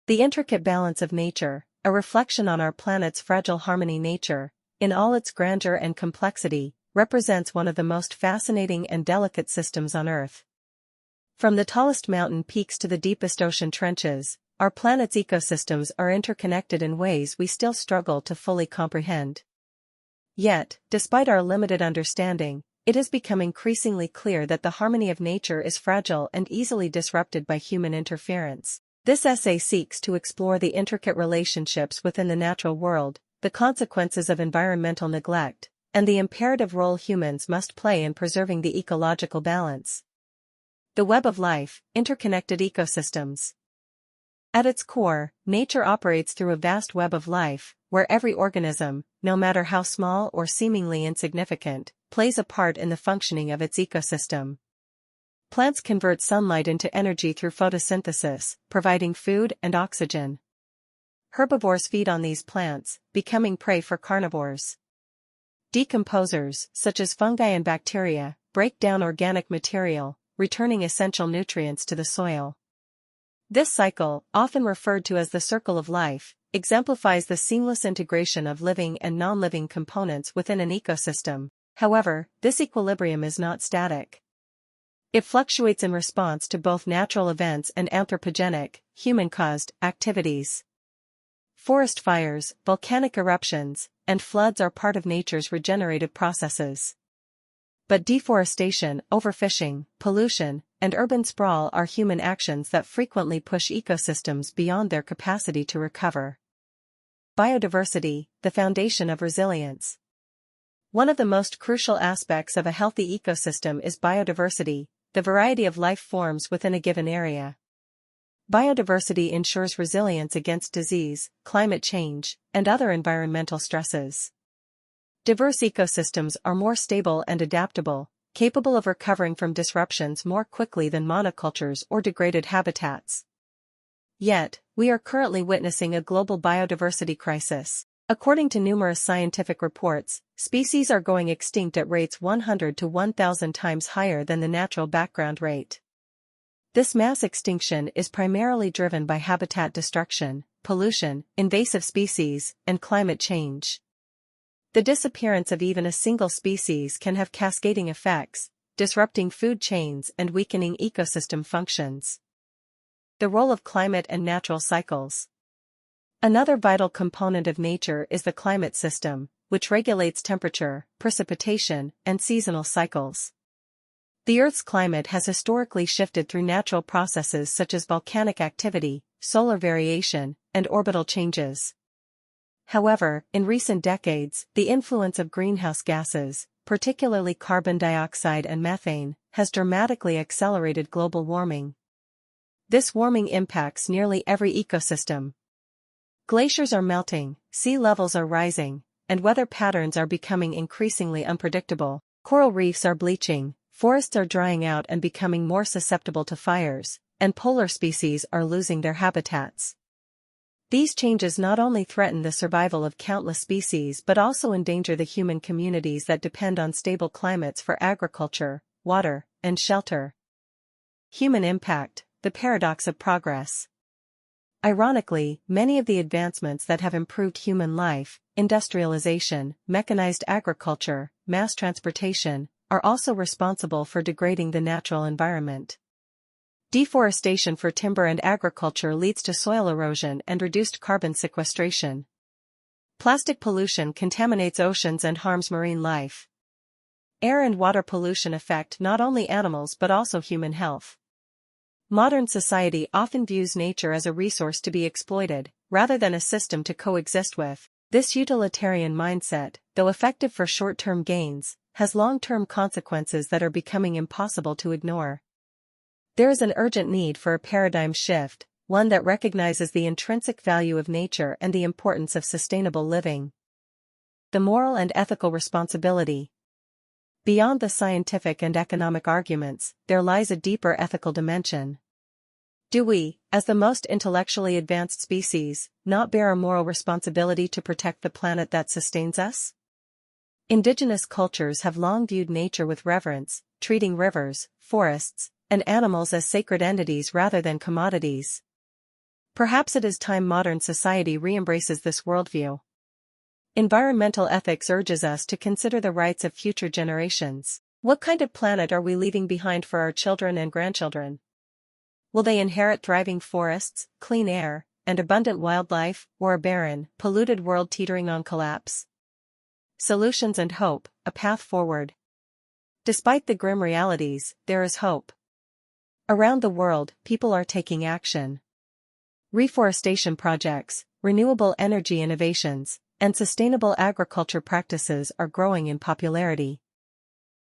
The intricate balance of nature, a reflection on our planet's fragile harmony. Nature, in all its grandeur and complexity, represents one of the most fascinating and delicate systems on Earth. From the tallest mountain peaks to the deepest ocean trenches, our planet's ecosystems are interconnected in ways we still struggle to fully comprehend. Yet, despite our limited understanding, it has become increasingly clear that the harmony of nature is fragile and easily disrupted by human interference. This essay seeks to explore the intricate relationships within the natural world, the consequences of environmental neglect, and the imperative role humans must play in preserving the ecological balance. The web of life, interconnected ecosystems. At its core, nature operates through a vast web of life, where every organism, no matter how small or seemingly insignificant, plays a part in the functioning of its ecosystem. Plants convert sunlight into energy through photosynthesis, providing food and oxygen. Herbivores feed on these plants, becoming prey for carnivores. Decomposers, such as fungi and bacteria, break down organic material, returning essential nutrients to the soil. This cycle, often referred to as the circle of life, exemplifies the seamless integration of living and non-living components within an ecosystem. However, this equilibrium is not static. It fluctuates in response to both natural events and anthropogenic, human-caused, activities. Forest fires, volcanic eruptions, and floods are part of nature's regenerative processes. But deforestation, overfishing, pollution, and urban sprawl are human actions that frequently push ecosystems beyond their capacity to recover. Biodiversity, the foundation of resilience. One of the most crucial aspects of a healthy ecosystem is biodiversity, the variety of life forms within a given area. Biodiversity ensures resilience against disease, climate change, and other environmental stresses. Diverse ecosystems are more stable and adaptable, capable of recovering from disruptions more quickly than monocultures or degraded habitats. Yet, we are currently witnessing a global biodiversity crisis. According to numerous scientific reports, species are going extinct at rates 100 to 1,000 times higher than the natural background rate. This mass extinction is primarily driven by habitat destruction, pollution, invasive species, and climate change. The disappearance of even a single species can have cascading effects, disrupting food chains and weakening ecosystem functions. The role of climate and natural cycles. Another vital component of nature is the climate system, which regulates temperature, precipitation, and seasonal cycles. The Earth's climate has historically shifted through natural processes such as volcanic activity, solar variation, and orbital changes. However, in recent decades, the influence of greenhouse gases, particularly carbon dioxide and methane, has dramatically accelerated global warming. This warming impacts nearly every ecosystem. Glaciers are melting, sea levels are rising, and weather patterns are becoming increasingly unpredictable. Coral reefs are bleaching, forests are drying out and becoming more susceptible to fires, and polar species are losing their habitats. These changes not only threaten the survival of countless species but also endanger the human communities that depend on stable climates for agriculture, water, and shelter. Human impact, the paradox of progress. Ironically, many of the advancements that have improved human life, industrialization, mechanized agriculture, mass transportation, are also responsible for degrading the natural environment. Deforestation for timber and agriculture leads to soil erosion and reduced carbon sequestration. Plastic pollution contaminates oceans and harms marine life. Air and water pollution affect not only animals but also human health. Modern society often views nature as a resource to be exploited, rather than a system to coexist with. This utilitarian mindset, though effective for short-term gains, has long-term consequences that are becoming impossible to ignore. There is an urgent need for a paradigm shift, one that recognizes the intrinsic value of nature and the importance of sustainable living. The moral and ethical responsibility. Beyond the scientific and economic arguments, there lies a deeper ethical dimension. Do we, as the most intellectually advanced species, not bear a moral responsibility to protect the planet that sustains us? Indigenous cultures have long viewed nature with reverence, treating rivers, forests, and animals as sacred entities rather than commodities. Perhaps it is time modern society re-embraces this worldview. Environmental ethics urges us to consider the rights of future generations. What kind of planet are we leaving behind for our children and grandchildren? Will they inherit thriving forests, clean air, and abundant wildlife, or a barren, polluted world teetering on collapse? Solutions and hope, a path forward. Despite the grim realities, there is hope. Around the world, people are taking action. Reforestation projects, renewable energy innovations, and sustainable agriculture practices are growing in popularity.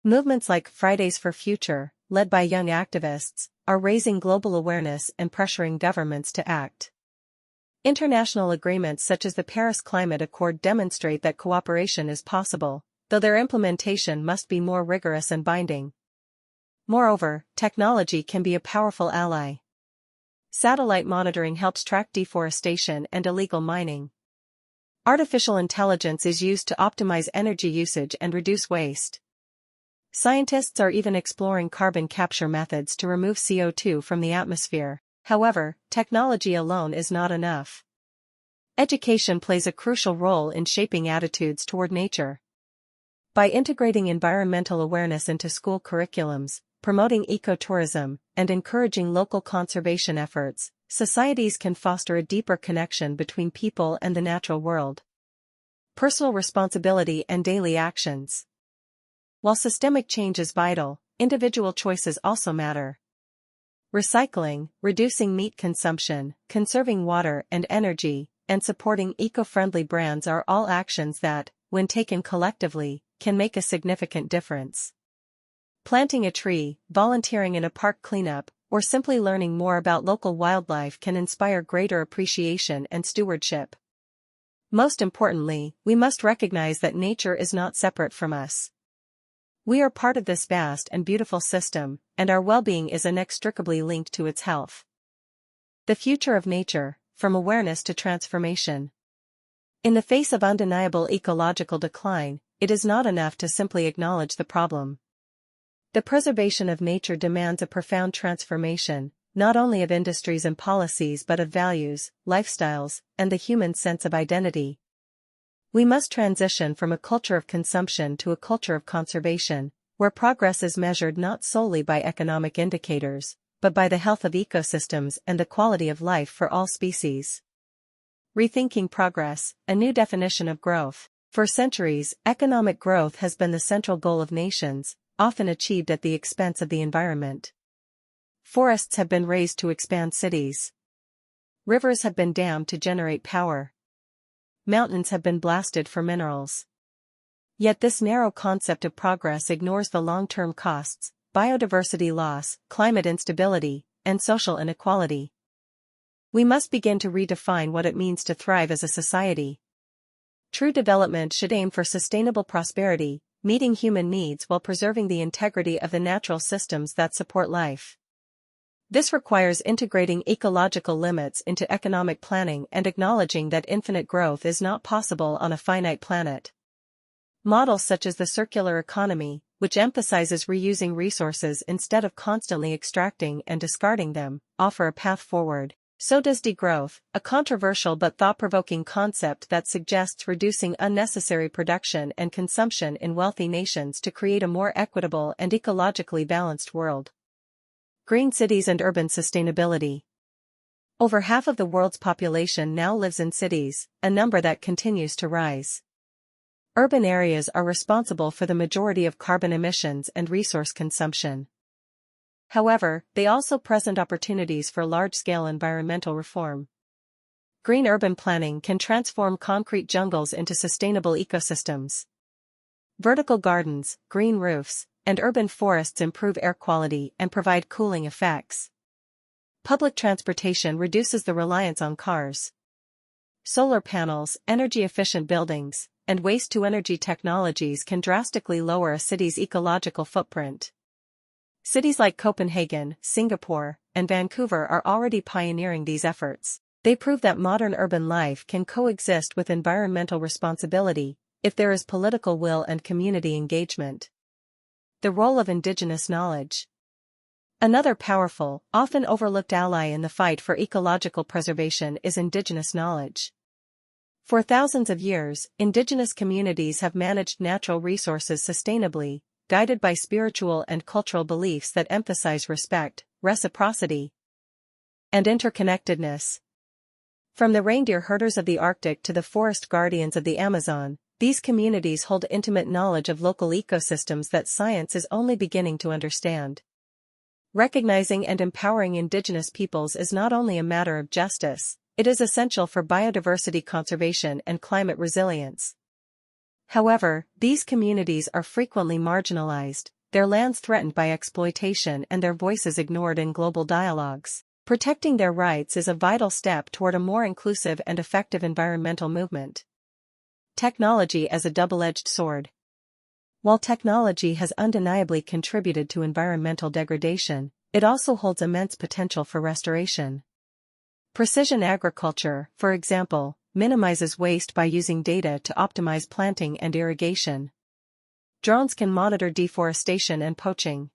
Movements like Fridays for Future, led by young activists, are raising global awareness and pressuring governments to act. International agreements such as the Paris Climate Accord demonstrate that cooperation is possible, though their implementation must be more rigorous and binding. Moreover, technology can be a powerful ally. Satellite monitoring helps track deforestation and illegal mining. Artificial intelligence is used to optimize energy usage and reduce waste. Scientists are even exploring carbon capture methods to remove CO2 from the atmosphere. However, technology alone is not enough. Education plays a crucial role in shaping attitudes toward nature. By integrating environmental awareness into school curriculums, promoting ecotourism, and encouraging local conservation efforts, societies can foster a deeper connection between people and the natural world. Personal responsibility and daily actions. While systemic change is vital, individual choices also matter. Recycling, reducing meat consumption, conserving water and energy, and supporting eco-friendly brands are all actions that, when taken collectively, can make a significant difference. Planting a tree, volunteering in a park cleanup, or simply learning more about local wildlife can inspire greater appreciation and stewardship. Most importantly, we must recognize that nature is not separate from us. We are part of this vast and beautiful system, and our well-being is inextricably linked to its health. The future of nature, from awareness to transformation. In the face of undeniable ecological decline, it is not enough to simply acknowledge the problem. The preservation of nature demands a profound transformation, not only of industries and policies but of values, lifestyles, and the human sense of identity. We must transition from a culture of consumption to a culture of conservation, where progress is measured not solely by economic indicators, but by the health of ecosystems and the quality of life for all species. Rethinking progress, a new definition of growth. For centuries, economic growth has been the central goal of nations, often achieved at the expense of the environment. Forests have been raised to expand cities. Rivers have been dammed to generate power. Mountains have been blasted for minerals. Yet this narrow concept of progress ignores the long-term costs, biodiversity loss, climate instability, and social inequality. We must begin to redefine what it means to thrive as a society. True development should aim for sustainable prosperity, meeting human needs while preserving the integrity of the natural systems that support life. This requires integrating ecological limits into economic planning and acknowledging that infinite growth is not possible on a finite planet. Models such as the circular economy, which emphasizes reusing resources instead of constantly extracting and discarding them, offer a path forward. So does degrowth, a controversial but thought-provoking concept that suggests reducing unnecessary production and consumption in wealthy nations to create a more equitable and ecologically balanced world. Green cities and urban sustainability. Over half of the world's population now lives in cities, a number that continues to rise. Urban areas are responsible for the majority of carbon emissions and resource consumption. However, they also present opportunities for large-scale environmental reform. Green urban planning can transform concrete jungles into sustainable ecosystems. Vertical gardens, green roofs, and urban forests improve air quality and provide cooling effects. Public transportation reduces the reliance on cars. Solar panels, energy-efficient buildings, and waste-to-energy technologies can drastically lower a city's ecological footprint. Cities like Copenhagen, Singapore, and Vancouver are already pioneering these efforts. They prove that modern urban life can coexist with environmental responsibility, if there is political will and community engagement. The role of indigenous knowledge. Another powerful, often overlooked ally in the fight for ecological preservation is indigenous knowledge. For thousands of years, indigenous communities have managed natural resources sustainably, guided by spiritual and cultural beliefs that emphasize respect, reciprocity, and interconnectedness. From the reindeer herders of the Arctic to the forest guardians of the Amazon, these communities hold intimate knowledge of local ecosystems that science is only beginning to understand. Recognizing and empowering indigenous peoples is not only a matter of justice, it is essential for biodiversity conservation and climate resilience. However, these communities are frequently marginalized, their lands threatened by exploitation and their voices ignored in global dialogues. Protecting their rights is a vital step toward a more inclusive and effective environmental movement. Technology as a double-edged sword. While technology has undeniably contributed to environmental degradation, it also holds immense potential for restoration. Precision agriculture, for example, minimizes waste by using data to optimize planting and irrigation. Drones can monitor deforestation and poaching.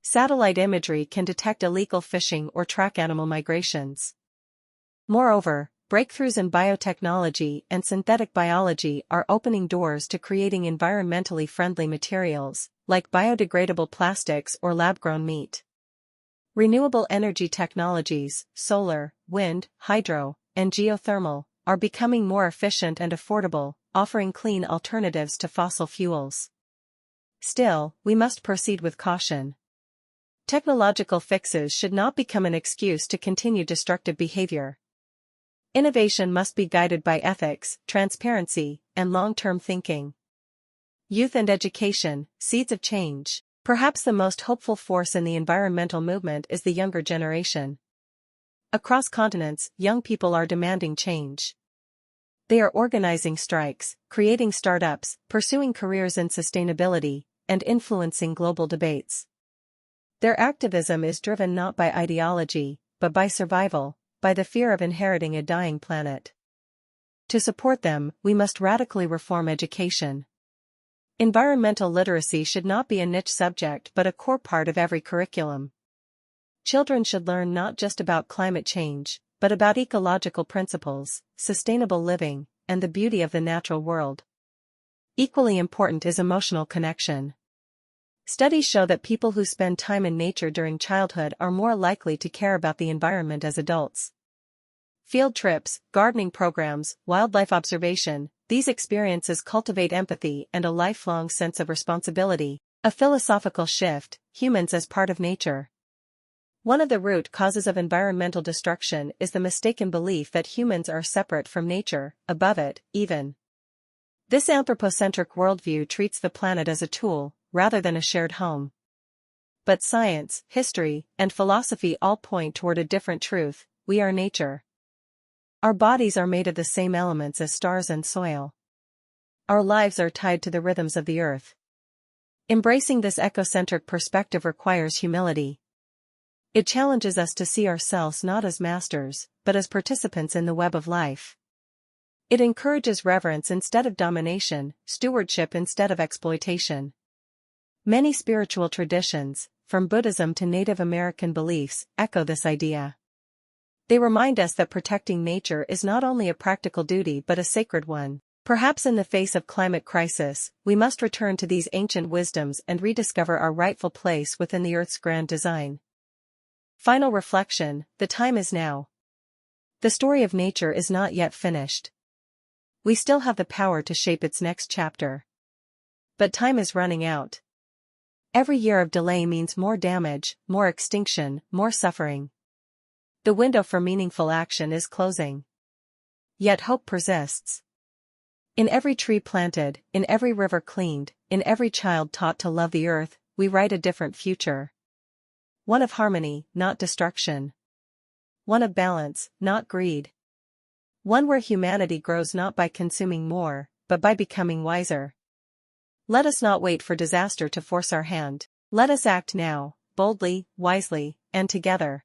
Satellite imagery can detect illegal fishing or track animal migrations. Moreover, breakthroughs in biotechnology and synthetic biology are opening doors to creating environmentally friendly materials, like biodegradable plastics or lab-grown meat. Renewable energy technologies, solar, wind, hydro, and geothermal, are becoming more efficient and affordable, offering clean alternatives to fossil fuels. Still, we must proceed with caution. Technological fixes should not become an excuse to continue destructive behavior. Innovation must be guided by ethics, transparency, and long-term thinking. Youth and education, seeds of change. Perhaps the most hopeful force in the environmental movement is the younger generation. Across continents, young people are demanding change. They are organizing strikes, creating startups, pursuing careers in sustainability, and influencing global debates. Their activism is driven not by ideology, but by survival, by the fear of inheriting a dying planet. To support them, we must radically reform education. Environmental literacy should not be a niche subject but a core part of every curriculum. Children should learn not just about climate change, but about ecological principles, sustainable living, and the beauty of the natural world. Equally important is emotional connection. Studies show that people who spend time in nature during childhood are more likely to care about the environment as adults. Field trips, gardening programs, wildlife observation, these experiences cultivate empathy and a lifelong sense of responsibility, a philosophical shift, humans as part of nature. One of the root causes of environmental destruction is the mistaken belief that humans are separate from nature, above it, even. This anthropocentric worldview treats the planet as a tool, rather than a shared home. But science, history, and philosophy all point toward a different truth: we are nature. Our bodies are made of the same elements as stars and soil. Our lives are tied to the rhythms of the earth. Embracing this ecocentric perspective requires humility. It challenges us to see ourselves not as masters, but as participants in the web of life. It encourages reverence instead of domination, stewardship instead of exploitation. Many spiritual traditions, from Buddhism to Native American beliefs, echo this idea. They remind us that protecting nature is not only a practical duty but a sacred one. Perhaps in the face of climate crisis, we must return to these ancient wisdoms and rediscover our rightful place within the Earth's grand design. Final reflection: the time is now. The story of nature is not yet finished. We still have the power to shape its next chapter. But time is running out. Every year of delay means more damage, more extinction, more suffering. The window for meaningful action is closing. Yet hope persists. In every tree planted, in every river cleaned, in every child taught to love the earth, we write a different future. One of harmony, not destruction. One of balance, not greed. One where humanity grows not by consuming more, but by becoming wiser. Let us not wait for disaster to force our hand. Let us act now, boldly, wisely, and together.